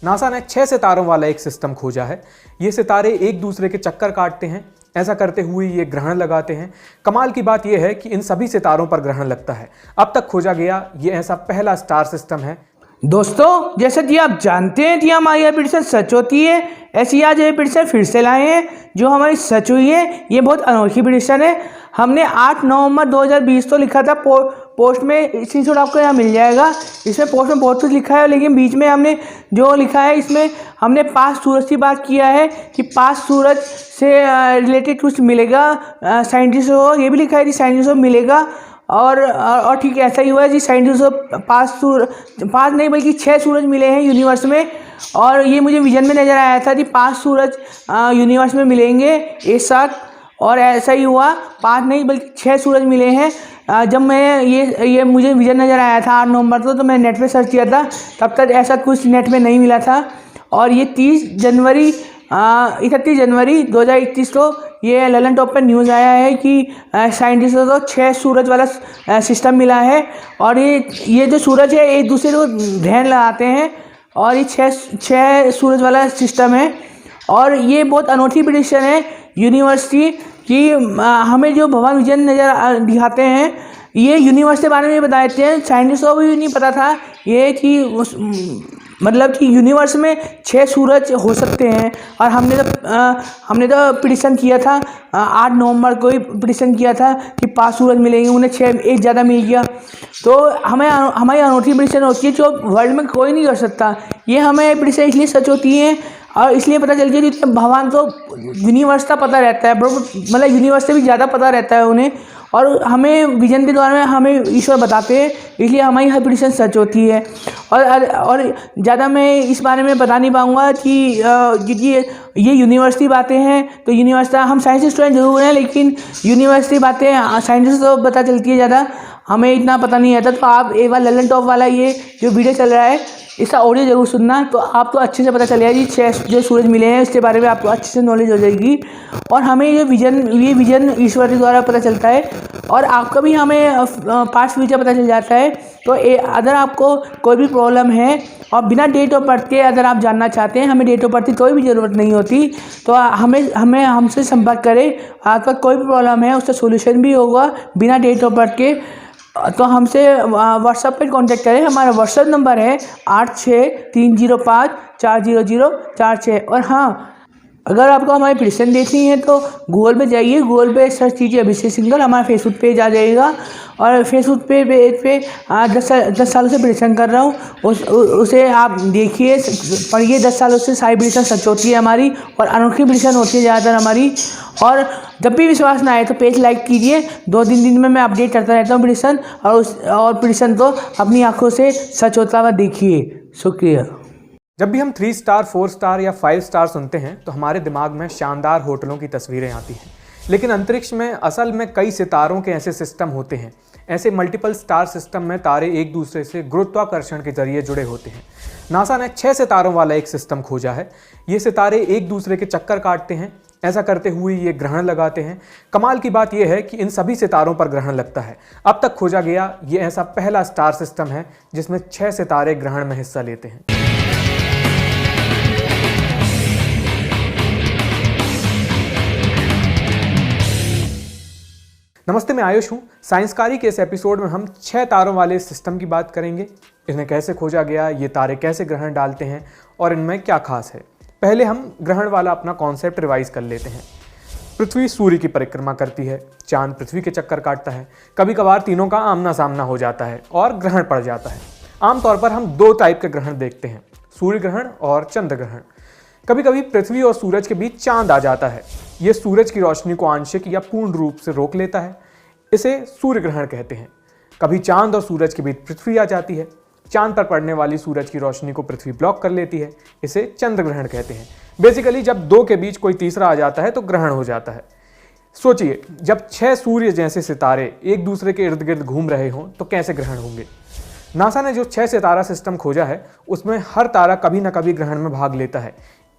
NASA ने 6 सितारों वाला एक सिस्टम खोजा है। ये सितारे एक दूसरे के चक्कर काटते हैं। ऐसा करते हुए ये ग्रहण लगाते हैं। कमाल की बात यह है कि इन सभी सितारों पर ग्रहण लगता है। अब तक खोजा गया ये ऐसा पहला स्टार सिस्टम है। दोस्तों, जैसे कि आप जानते हैं कि हमारी यह प्रेडिक्शन सच होती है, ऐसी आज ये प्रेडिक्शन फिर से लाए हैं जो हमारी सच हुई है। ये बहुत अनोखी प्रेडिक्शन है। हमने 8 नवंबर 2020 तो लिखा था पोस्ट में, स्क्रीनशॉट आपको यहाँ मिल जाएगा। इसमें पोस्ट में बहुत कुछ लिखा है, लेकिन बीच में हमने जो लिखा है इसमें हमने 5 सूरज की बात किया है कि 5 सूरज से रिलेटेड कुछ मिलेगा साइंटिस्ट को। ये भी लिखा है कि साइंटिस्ट को मिलेगा और ठीक ऐसा ही हुआ है जी। साइंटिस्ट को 5 नहीं बल्कि 6 सूरज मिले हैं यूनिवर्स में। और ये मुझे विजन में नज़र आया था कि 5 सूरज यूनिवर्स में मिलेंगे एक साथ, और ऐसा ही हुआ। 5 नहीं बल्कि 6 सूरज मिले हैं। जब मैं ये मुझे विजन नज़र आया था 8 नवंबर को, तो मैं नेट पे सर्च किया था, तब तक ऐसा कुछ नेट में नहीं मिला था। और ये 31 जनवरी 2021 को ये ललन टॉप पर न्यूज़ आया है कि साइंटिस्टों को 6 सूरज वाला सिस्टम मिला है। और ये जो सूरज है एक दूसरे को ग्रहण लगाते हैं, और ये 6 सूरज वाला सिस्टम है। और ये बहुत अनोखी प्रेडिक्शन है यूनिवर्स की कि हमें जो भगवान विजन नज़र दिखाते हैं, ये यूनिवर्स के बारे में बता देते हैं। साइंटिस्टों को भी नहीं पता था ये कि मतलब कि यूनिवर्स में 6 सूरज हो सकते हैं। और हमने तो प्रेडिक्शन किया था 8 नवंबर को ही प्रेडिक्शन किया था कि 5 सूरज मिलेंगे, उन्हें 6 एक ज़्यादा मिल गया। तो हमारी अनोखी प्रेडिक्शन होती है जो वर्ल्ड में कोई नहीं कर सकता। ये हमें प्रेडिक्शन इसलिए सच होती है और इसलिए पता चलती है कि भगवान को यूनिवर्स का पता रहता है, मतलब यूनिवर्स से भी ज़्यादा पता रहता है उन्हें। और हमें विजन के द्वारा हमें ईश्वर बताते हैं, इसलिए हमारी हर प्रेडिक्शन सच होती है। और ज़्यादा मैं इस बारे में बता नहीं पाऊँगा कि ये यूनिवर्स की बातें हैं। तो यूनिवर्स का हम साइंस स्टूडेंट जरूर हैं, लेकिन यूनिवर्स की बातें साइंटिस्ट को पता चलती है ज़्यादा, हमें इतना पता नहीं आता। तो आप एक बार ललन टॉप वाला ये जो वीडियो चल रहा है इसका ऑडियो जरूर सुनना, तो आपको अच्छे से पता चलेगा कि 6 जो सूरज मिले हैं उसके बारे में आपको अच्छे से नॉलेज हो जाएगी। और हमें ये विजन ईश्वर के द्वारा पता चलता है, और आपका भी हमें पास्ट फ्यूचर पता चल जाता है। तो अगर आपको कोई भी प्रॉब्लम है और बिना डेट ऑफ बर्थ के अगर आप जानना चाहते हैं, हमें डेट ऑफ बर्थ की कोई भी ज़रूरत नहीं होती, तो हमसे संपर्क करें। आपका कोई भी प्रॉब्लम है उसका सोल्यूशन भी होगा बिना डेट ऑफ बर्थ के। तो हमसे व्हाट्सएप पे कांटेक्ट करें। हमारा व्हाट्सएप नंबर है 8630540046। और हाँ, अगर आपको हमारी प्रेडिक्शन देखनी है तो गूगल पे जाइए, गूगल पे सर्च कीजिए अभिषेक सिंघल, हमारा फेसबुक पेज आ जाएगा। और फेसबुक पेज पे 10 सालों से प्रेडिक्शन कर रहा हूँ, उसे आप देखिए, पढ़िए। 10 सालों से सारी प्रेडिक्शन सच होती है हमारी, और अनोखी प्रेडिक्शन होती है ज़्यादातर हमारी। और जब भी विश्वास ना आए तो पेज लाइक कीजिए। 2-3 दिन में मैं अपडेट करता रहता हूँ प्रेडिक्शन, और प्रेडिक्शन को अपनी आंखों से सच होता हुआ देखिए। शुक्रिया। जब भी हम 3 स्टार, 4 स्टार या 5 स्टार सुनते हैं तो हमारे दिमाग में शानदार होटलों की तस्वीरें आती हैं, लेकिन अंतरिक्ष में असल में कई सितारों के ऐसे सिस्टम होते हैं। ऐसे मल्टीपल स्टार सिस्टम में तारे एक दूसरे से गुरुत्वाकर्षण के जरिए जुड़े होते हैं। नासा ने 6 सितारों वाला एक सिस्टम खोजा है। ये सितारे एक दूसरे के चक्कर काटते हैं। ऐसा करते हुए ये ग्रहण लगाते हैं। कमाल की बात यह है कि इन सभी सितारों पर ग्रहण लगता है। अब तक खोजा गया ये ऐसा पहला स्टार सिस्टम है जिसमें 6 सितारे ग्रहण में हिस्सा लेते हैं। नमस्ते, मैं आयुष हूं। साइंसकारी के इस एपिसोड में हम 6 तारों वाले सिस्टम की बात करेंगे। इन्हें कैसे खोजा गया, ये तारे कैसे ग्रहण डालते हैं और इनमें क्या खास है। पहले हम ग्रहण वाला अपना कॉन्सेप्ट रिवाइज कर लेते हैं। पृथ्वी सूर्य की परिक्रमा करती है, चांद पृथ्वी के चक्कर काटता है, कभी कभार तीनों का आमना सामना हो जाता है और ग्रहण पड़ जाता है। आमतौर पर हम 2 टाइप के ग्रहण देखते हैं, सूर्य ग्रहण और चंद्र ग्रहण। कभी कभी पृथ्वी और सूरज के बीच चांद आ जाता है। यह सूरज की रोशनी को आंशिक या पूर्ण रूप से रोक लेता है, इसे सूर्य ग्रहण कहते हैं। कभी चांद और सूरज के बीच पृथ्वी आ जाती है, चांद पर पड़ने वाली सूरज की रोशनी को पृथ्वी ब्लॉक कर लेती है, इसे चंद्र ग्रहण कहते हैं। बेसिकली जब 2 के बीच कोई तीसरा आ जाता है तो ग्रहण हो जाता है। सोचिए, जब 6 सूर्य जैसे सितारे एक दूसरे के इर्द गिर्द घूम रहे हों तो कैसे ग्रहण होंगे। नासा ने जो 6 सितारा सिस्टम खोजा है उसमें हर तारा कभी ना कभी ग्रहण में भाग लेता है।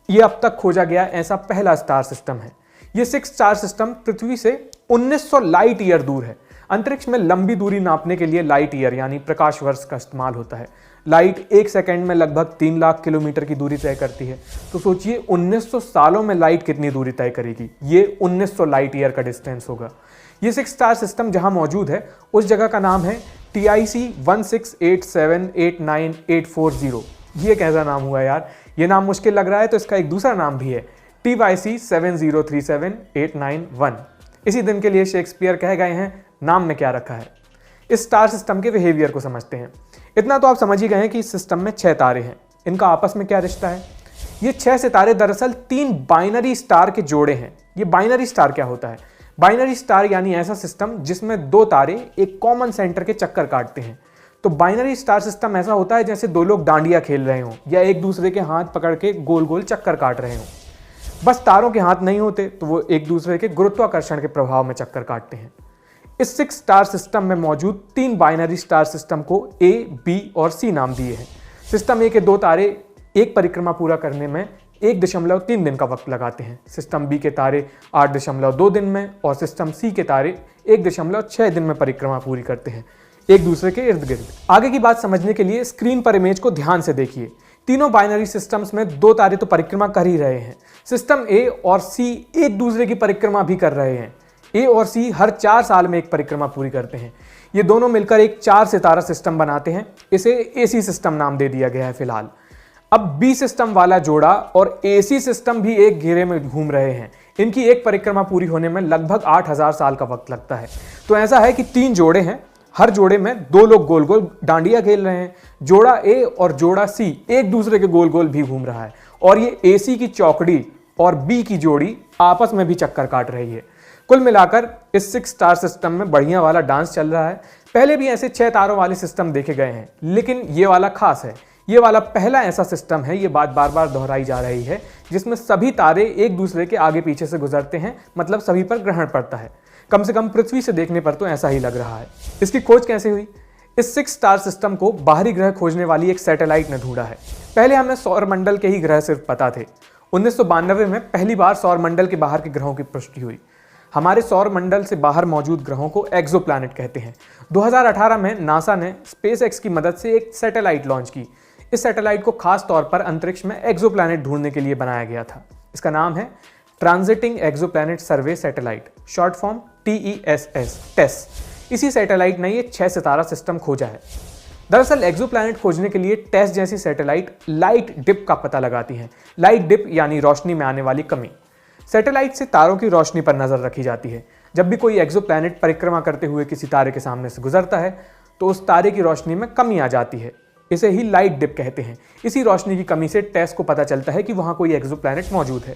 ये अब तक खोजा गया ऐसा पहला स्टार सिस्टम है। ये 6 स्टार सिस्टम पृथ्वी से 1900 लाइट ईयर दूर है। अंतरिक्ष में लंबी दूरी नापने के लिए लाइट ईयर यानी प्रकाश वर्ष का इस्तेमाल होता है। लाइट 1 सेकंड में लगभग 3 लाख किलोमीटर की दूरी तय करती है। तो सोचिए 1900 सालों में लाइट कितनी दूरी तय करेगी। ये 1900 लाइट ईयर का डिस्टेंस होगा। ये 6 स्टार सिस्टम जहां मौजूद है उस जगह का नाम है TIC 168789840। ये कैसा नाम हुआ यार, ये नाम मुश्किल लग रहा है तो इसका एक दूसरा नाम भी है TYC 7037891। इसी दिन के लिए शेक्सपियर कह गए हैं, नाम में क्या रखा है। इस स्टार सिस्टम के बिहेवियर को समझते हैं। इतना तो आप समझ ही गए हैं कि इस सिस्टम में 6 तारे हैं। इनका आपस में क्या रिश्ता है। ये 6 सितारे दरअसल 3 बाइनरी स्टार के जोड़े हैं। ये बाइनरी स्टार क्या होता है? बाइनरी स्टार यानी ऐसा सिस्टम जिसमें 2 तारे एक कॉमन सेंटर के चक्कर काटते हैं। तो बाइनरी स्टार सिस्टम ऐसा होता है जैसे 2 लोग डांडिया खेल रहे हों या एक दूसरे के हाथ पकड़ के गोल गोल चक्कर काट रहे हों। बस तारों के हाथ नहीं होते तो वो एक दूसरे के गुरुत्वाकर्षण के प्रभाव में चक्कर काटते हैं। इस 6 स्टार सिस्टम में मौजूद 3 बाइनरी स्टार सिस्टम को A, B और C नाम दिए हैं। सिस्टम A के 2 तारे एक परिक्रमा पूरा करने में 1.3 दिन का वक्त लगाते हैं। सिस्टम B के तारे 8.2 दिन में और सिस्टम C के तारे 1.6 दिन में परिक्रमा पूरी करते हैं एक दूसरे के इर्द गिर्द। आगे की बात समझने के लिए स्क्रीन पर इमेज को ध्यान से देखिए। तीनों बाइनरी सिस्टम्स में 2 तारे तो परिक्रमा कर ही रहे हैं। सिस्टम A और C एक दूसरे की परिक्रमा भी कर रहे हैं। A और C हर 4 साल में एक परिक्रमा पूरी करते हैं। ये दोनों मिलकर एक 4 सितारा सिस्टम बनाते हैं। इसे AC सिस्टम नाम दे दिया गया है फिलहाल। अब B सिस्टम वाला जोड़ा और AC सिस्टम भी एक घेरे में घूम रहे हैं। इनकी एक परिक्रमा पूरी होने में लगभग 8000 साल का वक्त लगता है। तो ऐसा है कि 3 जोड़े हैं, हर जोड़े में 2 लोग गोल गोल डांडिया खेल रहे हैं। जोड़ा A और जोड़ा C एक दूसरे के गोल गोल भी घूम रहा है और ये AC की चौकड़ी और B की जोड़ी आपस में भी चक्कर काट रही है। कुल मिलाकर इस 6 स्टार सिस्टम में बढ़िया वाला डांस चल रहा है। पहले भी ऐसे 6 तारों वाले सिस्टम देखे गए हैं, लेकिन ये वाला खास है। ये वाला पहला ऐसा सिस्टम है, ये बात बार बार दोहराई जा रही है, जिसमें सभी तारे एक दूसरे के आगे पीछे से गुजरते हैं, मतलब सभी पर ग्रहण पड़ता है। कम से कम पृथ्वी से देखने पर तो ऐसा ही लग रहा है। इसकी खोज कैसे हुई? इस 6 स्टार सिस्टम को बाहरी ग्रह खोजने वाली एक सैटेलाइट ने ढूंढा है। पहले हमें सौर मंडल के ही ग्रह सिर्फ पता थे। 1992 में पहली बार सौर मंडल के बाहर के ग्रहों की पुष्टि हुई। हमारे सौर मंडल से बाहर मौजूद ग्रहों को एक्सोप्लैनेट कहते हैं। 2018 में नासा ने SpaceX की मदद से एक सैटेलाइट लॉन्च की। इस सैटेलाइट को खास तौर पर अंतरिक्ष में एक्सोप्लैनेट ढूंढने के लिए बनाया गया था। इसका नाम है ट्रांजिटिंग एक्सोप्लैनेट सर्वे सैटेलाइट, शॉर्ट फॉर्म TESS। इसी सैटेलाइट ने ये 6 सितारा सिस्टम खोजा है। दरअसल एक्सोप्लैनेट खोजने के लिए TESS जैसी सैटेलाइट लाइट डिप का पता लगाती हैं। लाइट डिप यानी रोशनी में आने वाली कमी। सैटेलाइट से तारों की रोशनी पर नजर रखी जाती है। जब भी कोई एक्सोप्लैनेट परिक्रमा करते हुए किसी तारे के सामने से गुजरता है तो उस तारे की रोशनी में कमी आ जाती है। इसे ही लाइट डिप कहते हैं। इसी रोशनी की कमी से TESS को पता चलता है कि वहां कोई एक्सोप्लैनेट मौजूद है।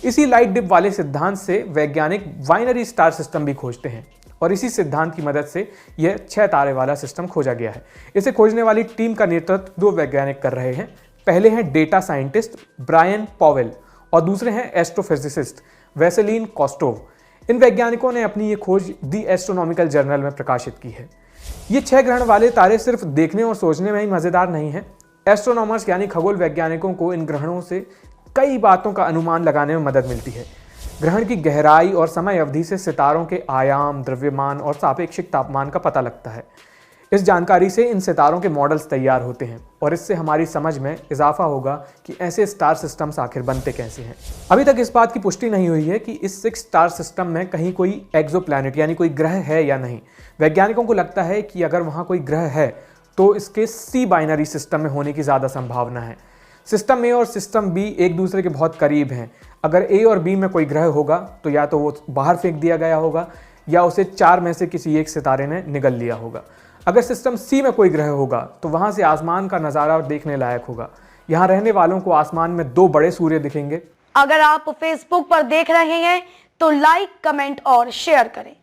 इसी लाइट डिप वाले सिद्धांत से वैज्ञानिक बाइनरी स्टार सिस्टम भी खोजते हैं और इसी सिद्धांत की मदद से यह 6 तारे वाला सिस्टम खोजा गया है। इसे खोजने वाली टीम का नेतृत्व 2 वैज्ञानिक कर रहे हैं। पहले हैं डेटा साइंटिस्ट ब्रायन पॉवेल और दूसरे हैं एस्ट्रोफिजिसिस्ट वेसेलिन कोस्टोव। इन वैज्ञानिकों ने अपनी ये खोज दी एस्ट्रोनॉमिकल जर्नल में प्रकाशित की है। ये 6 ग्रहण वाले तारे सिर्फ देखने और सोचने में ही मजेदार नहीं है। एस्ट्रोनॉमर्स यानी खगोल वैज्ञानिकों को इन ग्रहणों से कई बातों का अनुमान लगाने में मदद मिलती है। ग्रहण की गहराई और समय अवधि से सितारों के आयाम, द्रव्यमान और सापेक्षिक तापमान का पता लगता है। इस जानकारी से इन सितारों के मॉडल्स तैयार होते हैं और इससे हमारी समझ में इजाफा होगा कि ऐसे स्टार सिस्टम्स आखिर बनते कैसे हैं। अभी तक इस बात की पुष्टि नहीं हुई है कि इस 6 स्टार सिस्टम में कहीं कोई एक्सोप्लैनेट यानी कोई ग्रह है या नहीं। वैज्ञानिकों को लगता है कि अगर वहां कोई ग्रह है तो इसके C बाइनरी सिस्टम में होने की ज़्यादा संभावना है। सिस्टम A और सिस्टम B एक दूसरे के बहुत करीब हैं। अगर A और B में कोई ग्रह होगा तो या तो वो बाहर फेंक दिया गया होगा या उसे 4 में से किसी एक सितारे ने निगल लिया होगा। अगर सिस्टम C में कोई ग्रह होगा तो वहां से आसमान का नज़ारा देखने लायक होगा। यहाँ रहने वालों को आसमान में 2 बड़े सूर्य दिखेंगे। अगर आप फेसबुक पर देख रहे हैं तो लाइक, कमेंट और शेयर करें,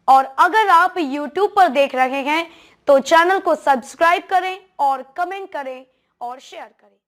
और अगर आप यूट्यूब पर देख रहे हैं तो चैनल को सब्सक्राइब करें और कमेंट करें और शेयर करें।